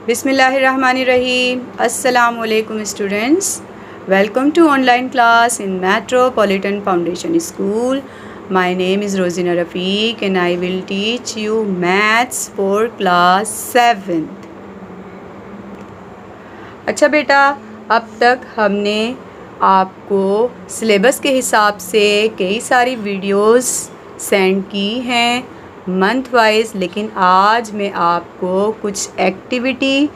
बिस्मिल्लाहिर्रहमानिर्रहीम। अस्सलाम वालेकुम students, welcome to online class in metropolitan foundation school. My name is Rozina Rafiq and I will teach you maths for class 7th। अच्छा बेटा, अब तक हमने आपको सिलेबस के हिसाब से कई सारी वीडियोस सेंड की हैं मंथ वाइज, लेकिन आज मैं आपको कुछ एक्टिविटी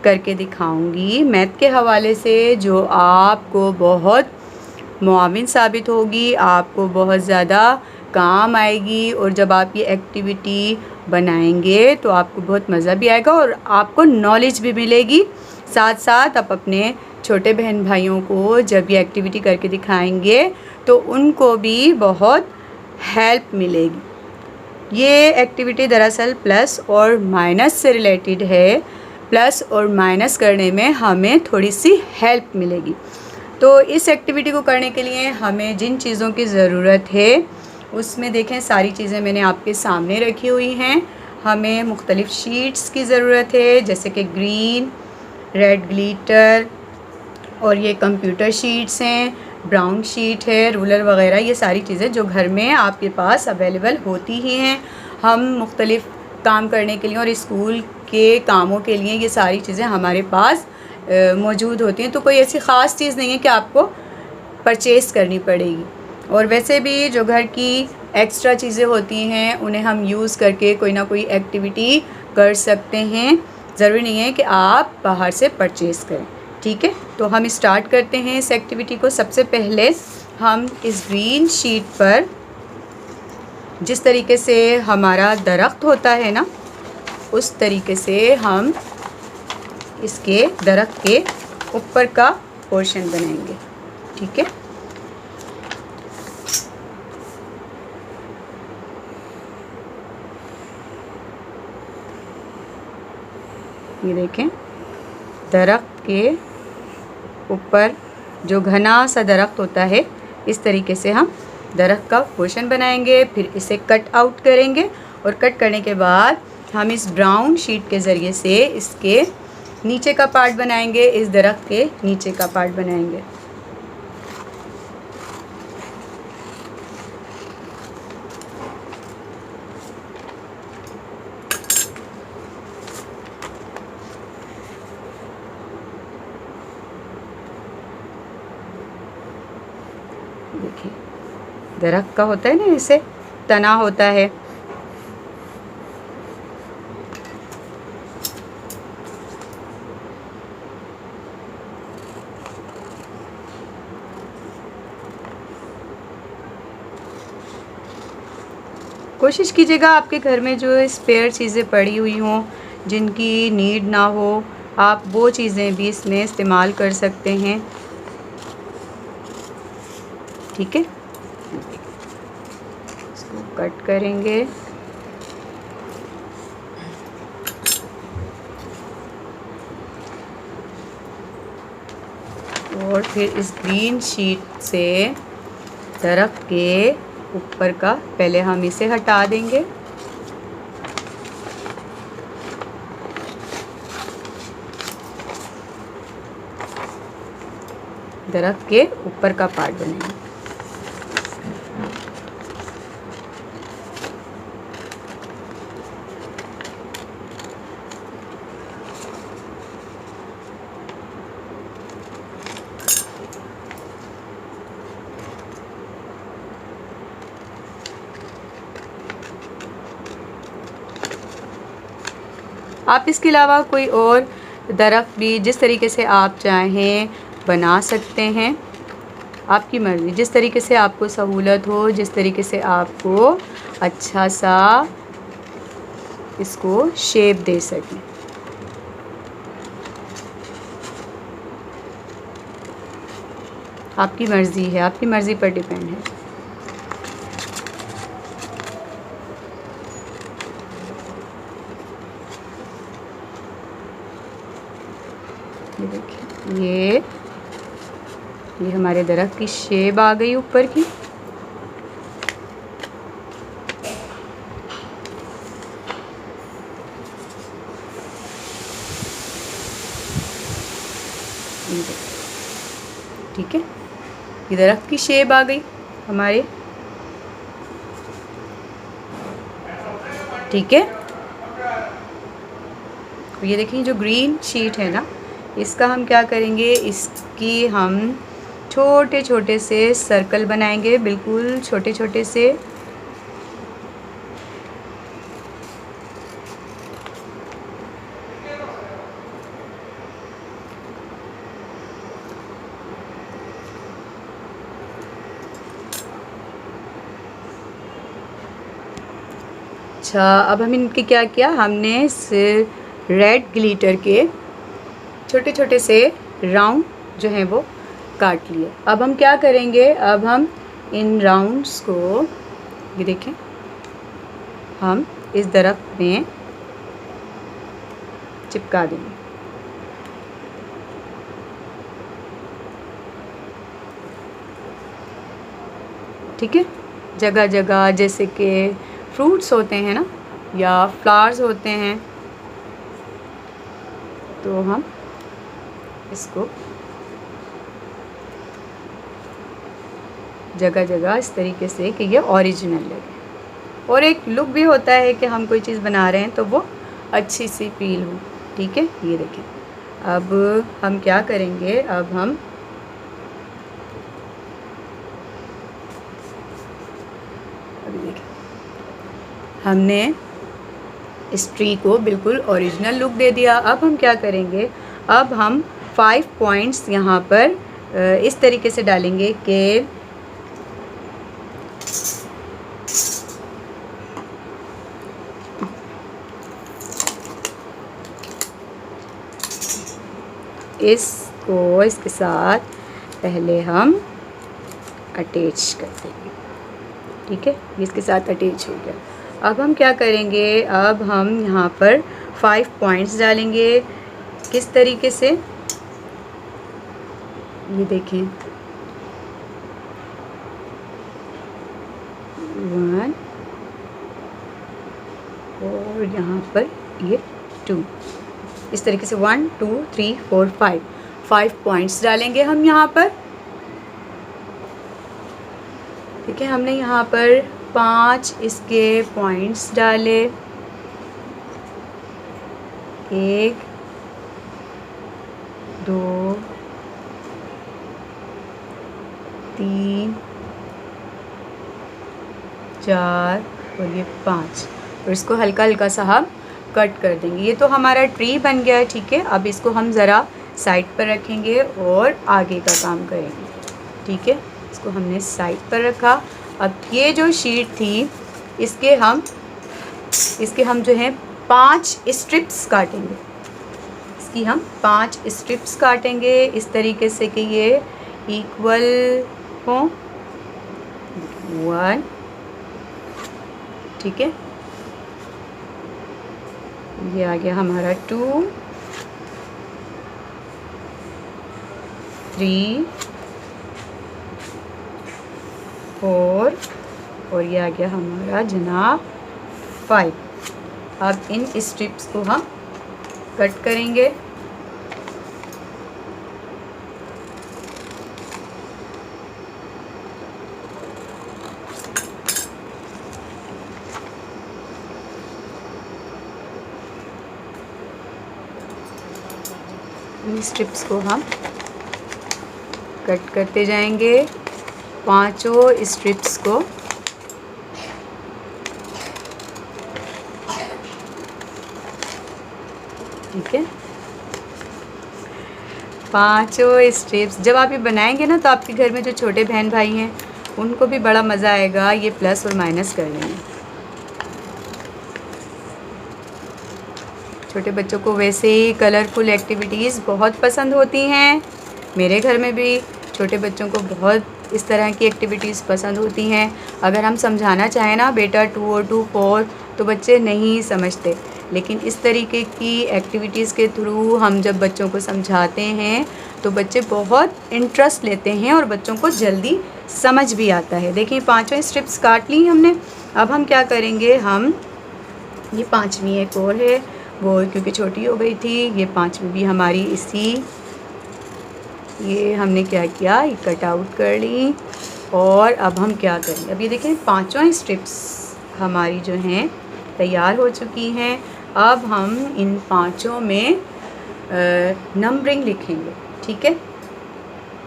करके दिखाऊंगी मैथ के हवाले से जो आपको बहुत मुआविन साबित होगी, आपको बहुत ज़्यादा काम आएगी। और जब आप ये एक्टिविटी बनाएंगे तो आपको बहुत मज़ा भी आएगा और आपको नॉलेज भी मिलेगी। साथ साथ आप अपने छोटे बहन भाइयों को जब ये एक्टिविटी करके दिखाएंगे तो उनको भी बहुत हेल्प मिलेगी। ये एक्टिविटी दरअसल प्लस और माइनस से रिलेटेड है। प्लस और माइनस करने में हमें थोड़ी सी हेल्प मिलेगी। तो इस एक्टिविटी को करने के लिए हमें जिन चीज़ों की ज़रूरत है उसमें देखें, सारी चीज़ें मैंने आपके सामने रखी हुई हैं। हमें मुख्तलिफ़ शीट्स की ज़रूरत है, जैसे कि ग्रीन, रेड ग्लिटर, और ये कंप्यूटर शीट्स हैं, ब्राउन शीट है, रूलर वगैरह। ये सारी चीज़ें जो घर में आपके पास अवेलेबल होती ही हैं। हम मुख्तलिफ़ काम करने के लिए और स्कूल के कामों के लिए ये सारी चीज़ें हमारे पास मौजूद होती हैं। तो कोई ऐसी ख़ास चीज़ नहीं है कि आपको परचेज़ करनी पड़ेगी। और वैसे भी जो घर की एक्स्ट्रा चीज़ें होती हैं उन्हें हम यूज़ करके कोई ना कोई एक्टिविटी कर सकते हैं। ज़रूरी नहीं है कि आप बाहर से परचेज़ करें। ठीक है, तो हम स्टार्ट करते हैं इस एक्टिविटी को। सबसे पहले हम इस ग्रीन शीट पर जिस तरीके से हमारा दरख्त होता है ना, उस तरीके से हम इसके दरख्त के ऊपर का पोर्शन बनाएंगे। ठीक है, ये देखें, दरख्त के ऊपर जो घना सा दरख्त होता है, इस तरीके से हम दरख्त का पोर्शन बनाएंगे। फिर इसे कट आउट करेंगे और कट करने के बाद हम इस ब्राउन शीट के ज़रिए से इसके नीचे का पार्ट बनाएंगे, इस दरख्त के नीचे का पार्ट बनाएंगे। देखिए, दरख्त का होता है ना, इसे तना होता है। कोशिश कीजिएगा आपके घर में जो स्पेयर चीज़ें पड़ी हुई हों, जिनकी नीड ना हो, आप वो चीज़ें भी इसमें इस्तेमाल कर सकते हैं। ठीक है, इसको कट करेंगे और फिर इस ग्रीन शीट से दरख्त के ऊपर का पहले हम इसे हटा देंगे। दरख्त के ऊपर का पार्ट बनाएंगे। आप इसके अलावा कोई और दरख्त भी जिस तरीके से आप चाहें बना सकते हैं, आपकी मर्ज़ी। जिस तरीके से आपको सहूलत हो, जिस तरीके से आपको अच्छा सा इसको शेप दे सकें। आपकी मर्ज़ी है, आपकी मर्ज़ी पर डिपेंड है। ये देखिए, ये हमारे दरख्त की शेप आ गई ऊपर की। ये दरख्त की शेप आ गई हमारे। ठीक है, ये देखिए जो ग्रीन शीट है ना, इसका हम क्या करेंगे, इसकी हम छोटे छोटे से सर्कल बनाएंगे, बिल्कुल छोटे छोटे से। अच्छा, अब हम इनके क्या किया, हमने इस रेड ग्लिटर के छोटे छोटे से राउंड जो हैं वो काट लिए। अब हम क्या करेंगे, अब हम इन राउंड्स को, ये देखें, हम इस दरख्त में चिपका देंगे। ठीक है, जगह जगह, जैसे कि फ्रूट्स होते हैं ना या फ्लावर्स होते हैं, तो हम इसको जगह जगह इस तरीके से कि ये ओरिजिनल लगे, और एक लुक भी होता है कि हम कोई चीज़ बना रहे हैं तो वो अच्छी सी फील हो। ठीक है, ये देखें। अब हम क्या करेंगे, अब हम अभी देखें, हमने इस ट्री को बिल्कुल ओरिजिनल लुक दे दिया। अब हम क्या करेंगे, अब हम 5 पॉइंट्स यहाँ पर इस तरीके से डालेंगे कि इसको इसके साथ पहले हम अटैच कर देंगे। ठीक है, ये इसके साथ अटैच हो गया। अब हम क्या करेंगे, अब हम यहाँ पर 5 पॉइंट्स डालेंगे। किस तरीके से, ये देखें, 1 और यहाँ पर ये 2, इस तरीके से 1 2 3 4 5 पॉइंट्स डालेंगे हम यहाँ पर। ठीक है, हमने यहाँ पर 5 इसके पॉइंट्स डाले, 1 2 3 4 और ये 5, और इसको हल्का हल्का सा हम कट कर देंगे। ये तो हमारा ट्री बन गया है। ठीक है, अब इसको हम ज़रा साइड पर रखेंगे और आगे का काम करेंगे। ठीक है, इसको हमने साइड पर रखा। अब ये जो शीट थी, इसके हम जो है 5 स्ट्रिप्स काटेंगे। इसकी हम 5 स्ट्रिप्स काटेंगे इस तरीके से कि ये इक्वल हो। 1, ठीक है, ये आ गया हमारा 2 3 4 और ये आ गया हमारा जनाब 5। अब इन स्ट्रिप्स को हम कट करेंगे। इन स्ट्रिप्स को हम कट करते जाएंगे, 5 स्ट्रिप्स को। ठीक है, 5 स्ट्रिप्स जब आप ये बनाएंगे ना, तो आपके घर में जो छोटे बहन भाई हैं उनको भी बड़ा मज़ा आएगा ये प्लस और माइनस करने में। छोटे बच्चों को वैसे ही कलरफुल एक्टिविटीज़ बहुत पसंद होती हैं। मेरे घर में भी छोटे बच्चों को बहुत इस तरह की एक्टिविटीज़ पसंद होती हैं। अगर हम समझाना चाहें ना, बेटा 2 और 2 4, तो बच्चे नहीं समझते, लेकिन इस तरीके की एक्टिविटीज़ के थ्रू हम जब बच्चों को समझाते हैं तो बच्चे बहुत इंटरेस्ट लेते हैं और बच्चों को जल्दी समझ भी आता है। देखिए 5 स्ट्रिप्स काट ली हमने। अब हम क्या करेंगे, हम ये 5वीं एक और है, वो क्योंकि छोटी हो गई थी, ये 5वीं भी हमारी इसी ये हमने क्या किया, ये कट आउट कर ली। और अब हम क्या करेंगे, अब ये देखें पांचों स्ट्रिप्स हमारी जो हैं तैयार हो चुकी हैं। अब हम इन पांचों में नंबरिंग लिखेंगे। ठीक है,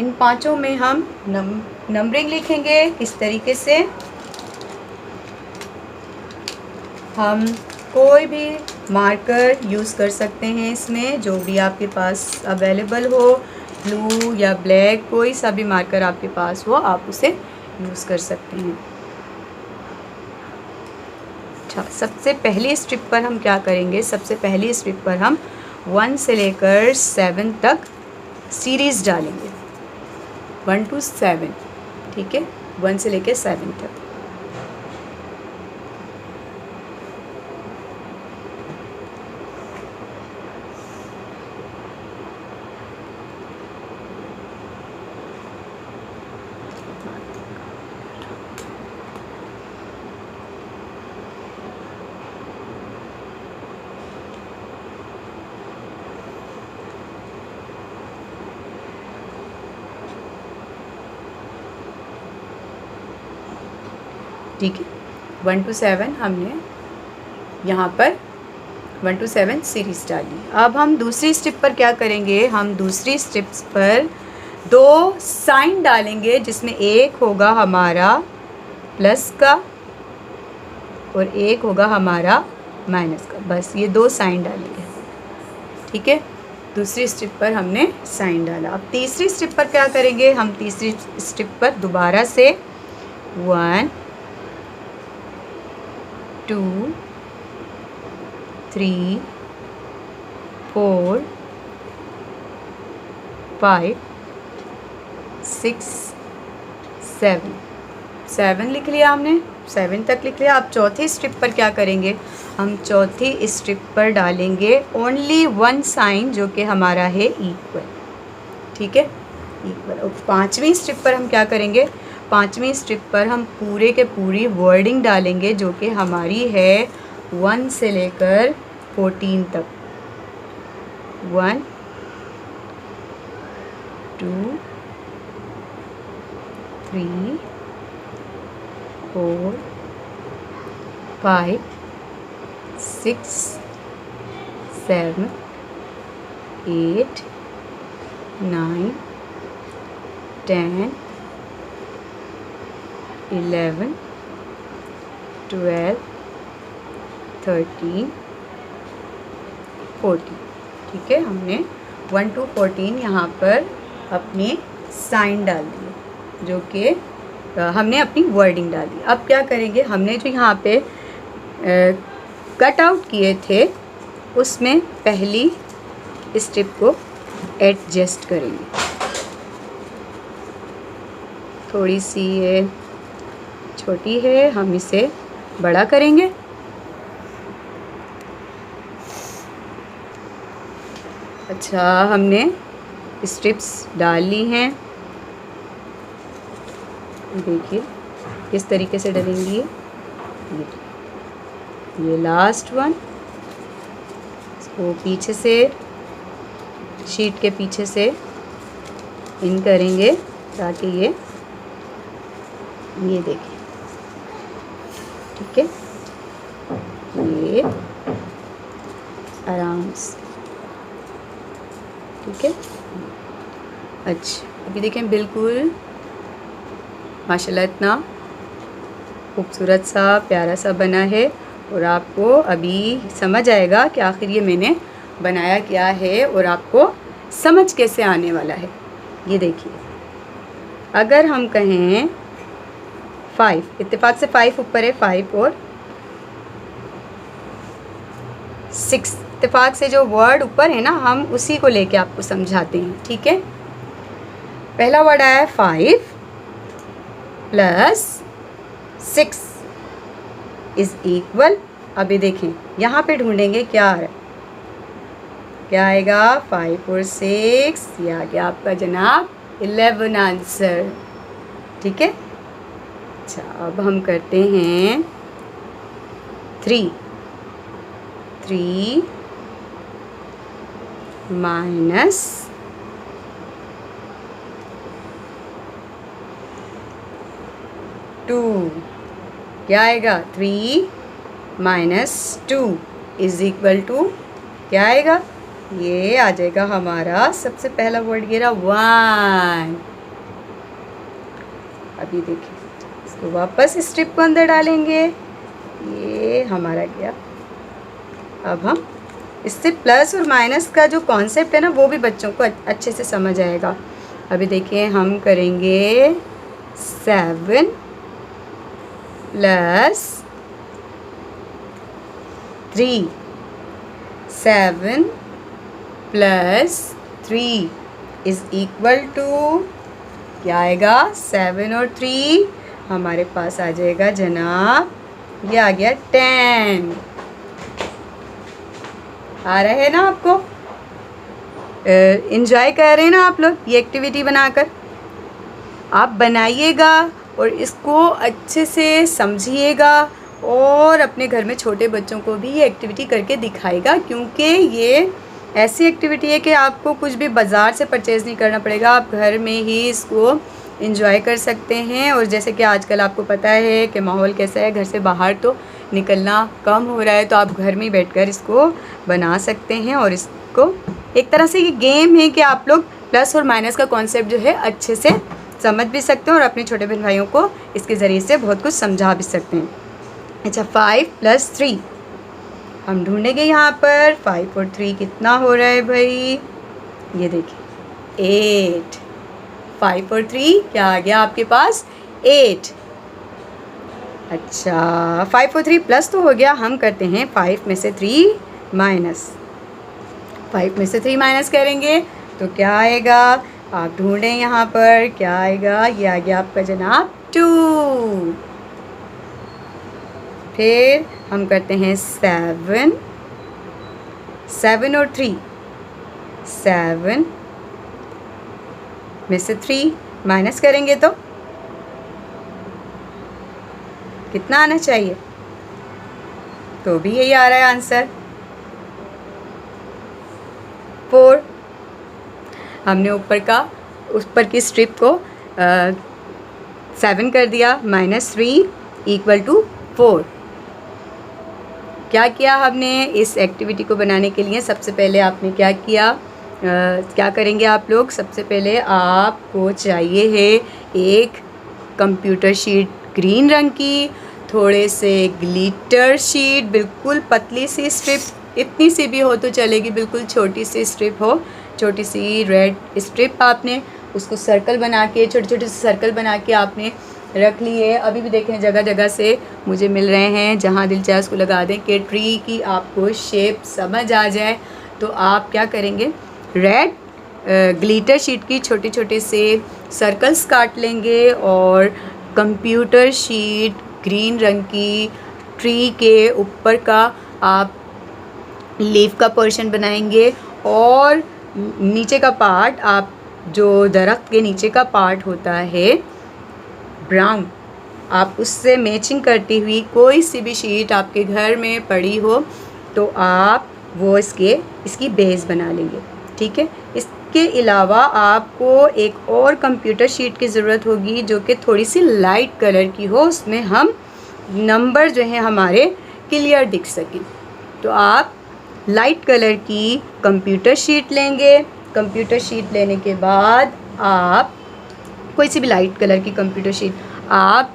इन पांचों में हम नंबरिंग लिखेंगे। इस तरीके से हम कोई भी मार्कर यूज़ कर सकते हैं इसमें, जो भी आपके पास अवेलेबल हो, ब्लू या ब्लैक, कोई सा भी मार्कर आपके पास हो आप उसे यूज़ कर सकते हैं। अच्छा, सबसे पहली स्ट्रिप पर हम क्या करेंगे, सबसे पहली स्ट्रिप पर हम 1 से लेकर 7 तक सीरीज़ डालेंगे, 1 to 7। ठीक है, 1 से लेकर 7 तक। ठीक है, 1 to 7 हमने यहाँ पर 1 to 7 सीरीज़ डाली। अब हम दूसरी स्ट्रिप पर क्या करेंगे, हम दूसरी स्ट्रिप्स पर 2 साइन डालेंगे, जिसमें एक होगा हमारा प्लस का और एक होगा हमारा माइनस का। बस ये 2 साइन डालेंगे। ठीक है, दूसरी स्ट्रिप पर हमने साइन डाला। अब तीसरी स्ट्रिप पर क्या करेंगे, हम तीसरी स्ट्रिप पर दोबारा से 1 2 3 4 5 6 7 लिख लिया हमने, 7 तक लिख लिया। अब चौथी स्ट्रिप पर क्या करेंगे, हम चौथी स्ट्रिप पर डालेंगे ओनली 1 साइन, जो कि हमारा है इक्वल। ठीक है, इक्वल। और पांचवी स्ट्रिप पर हम क्या करेंगे, पांचवी स्ट्रिप पर हम पूरे के पूरी वर्डिंग डालेंगे, जो कि हमारी है 1 से लेकर 14 तक। 1 2 3 4 5 6 7 8 9 10 11 12 13 14। ठीक है, हमने 1 to 14 यहाँ पर अपने साइन डाल दिए, जो कि हमने अपनी वर्डिंग डाली। अब क्या करेंगे, हमने जो यहाँ पे कट आउट किए थे उसमें पहली स्ट्रिप को एडजस्ट करेंगे। थोड़ी सी ये छोटी है, हम इसे बड़ा करेंगे। अच्छा, हमने स्ट्रिप्स डाल ली हैं, देखिए किस तरीके से डलेंगी। ये लास्ट वन, इसको पीछे से, शीट के पीछे से इन करेंगे, ताकि ये देखिए। ठीक है, ये आराम से। ठीक है, अच्छा, अभी देखें बिल्कुल माशाल्लाह इतना खूबसूरत सा प्यारा सा बना है। और आपको अभी समझ आएगा कि आखिर ये मैंने बनाया क्या है और आपको समझ कैसे आने वाला है। ये देखिए, अगर हम कहें 5, इत्तेफाक से 5 ऊपर है, 5 और 6, इत्तेफाक से जो वर्ड ऊपर है ना, हम उसी को लेके आपको समझाते हैं। ठीक है, पहला वर्ड आया है 5 प्लस 6 इज इक्वल। अभी देखें यहाँ पे ढूंढेंगे क्या आ रहा है, क्या आएगा, 5 और 6, ये आ गया आपका जनाब 11 आंसर। ठीक है, अच्छा, अब हम करते हैं 3 माइनस 2 क्या आएगा 3 - 2 इज इक्वल टू क्या आएगा, ये आ जाएगा हमारा सबसे पहला वर्ड ये रहा 1। अभी देखिए इसको वापस स्ट्रिप को अंदर डालेंगे, ये हमारा गया। अब हम इससे प्लस और माइनस का जो कॉन्सेप्ट है ना वो भी बच्चों को अच्छे से समझ आएगा। अभी देखिए हम करेंगे 7 + 3 7 + 3 इज इक्वल टू क्या आएगा 7 और 3 हमारे पास आ जाएगा जनाब, ये आ गया 10। आ रहा है ना आपको, एंजॉय कर रहे हैं ना आप लोग ये एक्टिविटी बनाकर। आप बनाइएगा और इसको अच्छे से समझिएगा और अपने घर में छोटे बच्चों को भी ये एक्टिविटी करके दिखाएगा, क्योंकि ये ऐसी एक्टिविटी है कि आपको कुछ भी बाज़ार से परचेज़ नहीं करना पड़ेगा, आप घर में ही इसको एंजॉय कर सकते हैं। और जैसे कि आजकल आपको पता है कि माहौल कैसा है, घर से बाहर तो निकलना कम हो रहा है, तो आप घर में बैठकर इसको बना सकते हैं। और इसको एक तरह से ये गेम है कि आप लोग प्लस और माइनस का कॉन्सेप्ट जो है अच्छे से समझ भी सकते हैं और अपने छोटे बहन भाइयों को इसके ज़रिए से बहुत कुछ समझा भी सकते हैं। अच्छा 5 + 3 हम ढूंढेंगे यहाँ पर 5 और 3 कितना हो रहा है भाई, ये देखिए 8। 5 और 3 क्या आ गया आपके पास 8। अच्छा 5 और 3 प्लस तो हो गया, हम करते हैं 5 में से 3 माइनस। 5 में से 3 माइनस करेंगे तो क्या आएगा, आप ढूंढें यहाँ पर क्या आएगा, ये आ गया आपका जनाब 2। फिर हम करते हैं 7 और 3 7 में से 3 माइनस करेंगे तो कितना आना चाहिए, तो भी यही आ रहा है आंसर 4। हमने ऊपर की स्ट्रिप को 7 कर दिया -3 = 4। क्या किया हमने इस एक्टिविटी को बनाने के लिए, सबसे पहले आपने क्या किया, क्या करेंगे आप लोग, सबसे पहले आपको चाहिए है एक कंप्यूटर शीट ग्रीन रंग की, थोड़े से ग्लिटर शीट, बिल्कुल पतली सी स्ट्रिप, इतनी सी भी हो तो चलेगी, बिल्कुल छोटी सी स्ट्रिप हो, छोटी सी रेड स्ट्रिप, आपने उसको सर्कल बना के छोटे छोटे से सर्कल बना के आपने रख लिए। अभी भी देखें जगह जगह से मुझे मिल रहे हैं, जहाँ दिल चाहे उसको लगा दें कि ट्री की आपको शेप समझ आ जाए। तो आप क्या करेंगे, रेड ग्लिटर शीट की छोटे छोटे से सर्कल्स काट लेंगे और कंप्यूटर शीट ग्रीन रंग की ट्री के ऊपर का आप लीफ का पोर्शन बनाएंगे और नीचे का पार्ट, आप जो दरख्त के नीचे का पार्ट होता है ब्राउन, आप उससे मैचिंग करती हुई कोई सी भी शीट आपके घर में पड़ी हो तो आप वो इसकी बेस बना लेंगे। ठीक है, इसके अलावा आपको एक और कंप्यूटर शीट की ज़रूरत होगी जो कि थोड़ी सी लाइट कलर की हो, उसमें हम नंबर जो हैं हमारे क्लियर दिख सकें। तो आप लाइट कलर की कंप्यूटर शीट लेंगे। कंप्यूटर शीट लेने के बाद आप कोई सी भी लाइट कलर की कंप्यूटर शीट आप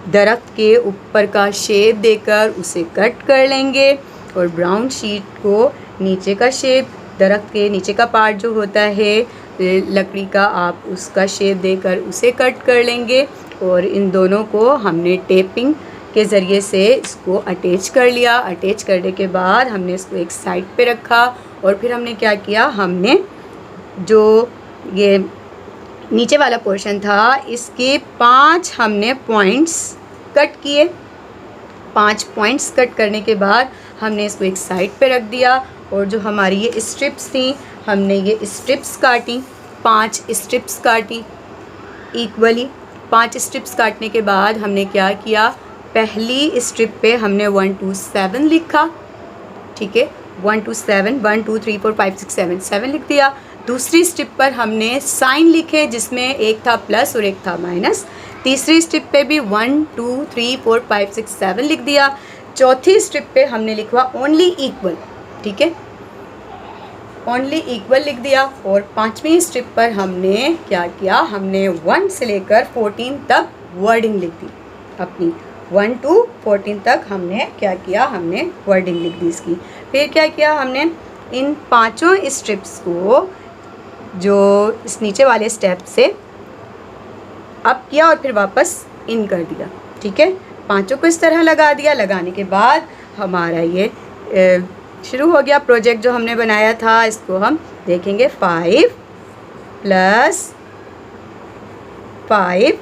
दरख्त के ऊपर का शेप देकर उसे कट कर लेंगे और ब्राउन शीट को नीचे का शेप, दरख्त के नीचे का पार्ट जो होता है लकड़ी का, आप उसका शेप देकर उसे कट कर लेंगे। और इन दोनों को हमने टेपिंग के ज़रिए से इसको अटैच कर लिया। अटैच करने के बाद हमने इसको एक साइड पे रखा और फिर हमने क्या किया, हमने जो ये नीचे वाला पोर्शन था इसके 5 हमने पॉइंट्स कट किए। 5 पॉइंट्स कट करने के बाद हमने इसको एक साइड पे रख दिया और जो हमारी ये स्ट्रिप्स थी हमने ये स्ट्रिप्स काटी, 5 स्ट्रिप्स काटी इक्वली। 5 स्ट्रिप्स काटने के बाद हमने क्या किया, पहली स्ट्रिप पे हमने 1 2 7 लिखा। ठीक है, 1 2 7 1 2 3 4 5 6 7 7 लिख दिया। दूसरी स्ट्रिप पर हमने साइन लिखे जिसमें एक था प्लस और एक था माइनस। तीसरी स्ट्रिप पे भी 1 2 3 4 5 6 7 लिख दिया। चौथी स्ट्रिप पे हमने लिखवा ओनली इक्वल, ठीक है, ओनली इक्वल लिख दिया। और पांचवी स्ट्रिप पर हमने क्या किया, हमने 1 से लेकर 14 तक वर्डिंग लिख दी अपनी। 1 to 14 तक हमने क्या किया, हमने वर्डिंग लिख दी इसकी। फिर क्या किया हमने, इन पांचों स्ट्रिप्स को जो इस नीचे वाले स्टेप से अप किया और फिर वापस इन कर दिया, ठीक है। पांचों को इस तरह लगा दिया। लगाने के बाद हमारा ये शुरू हो गया प्रोजेक्ट जो हमने बनाया था। इसको हम देखेंगे 5 + 5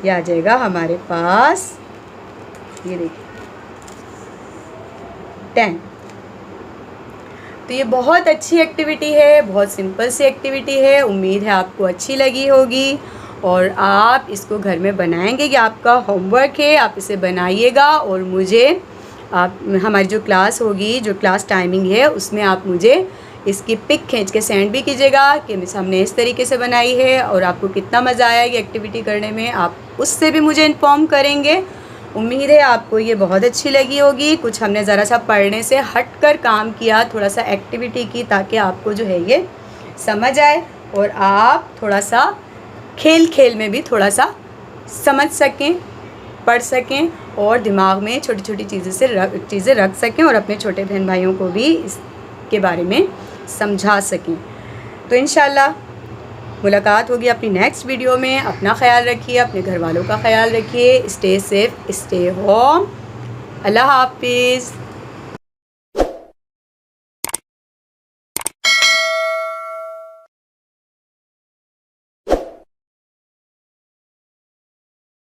= ये आ जाएगा हमारे पास, ये देखिए 10। तो ये बहुत अच्छी एक्टिविटी है, बहुत सिंपल सी एक्टिविटी है। उम्मीद है आपको अच्छी लगी होगी और आप इसको घर में बनाएंगे। ये आपका होमवर्क है, आप इसे बनाइएगा और मुझे आप हमारी जो क्लास होगी, जो क्लास टाइमिंग है, उसमें आप मुझे इसकी पिक खींच के सेंड भी कीजिएगा कि मिस हमने इस तरीके से बनाई है और आपको कितना मज़ा आया ये एक्टिविटी करने में। आप उससे भी मुझे इन्फॉर्म करेंगे। उम्मीद है आपको ये बहुत अच्छी लगी होगी। कुछ हमने ज़रा सा पढ़ने से हट कर काम किया, थोड़ा सा एक्टिविटी की, ताकि आपको जो है ये समझ आए और आप थोड़ा सा खेल खेल में भी थोड़ा सा समझ सकें, पढ़ सकें और दिमाग में छोटी छोटी चीज़ें रख सकें और अपने छोटे बहन भाइयों को भी इसके बारे में समझा सकें। तो इंशाल्लाह मुलाकात होगी अपनी नेक्स्ट वीडियो में। अपना ख्याल रखिए, अपने घर वालों का ख्याल रखिए। Stay safe, stay home. अल्लाह हाफिज़।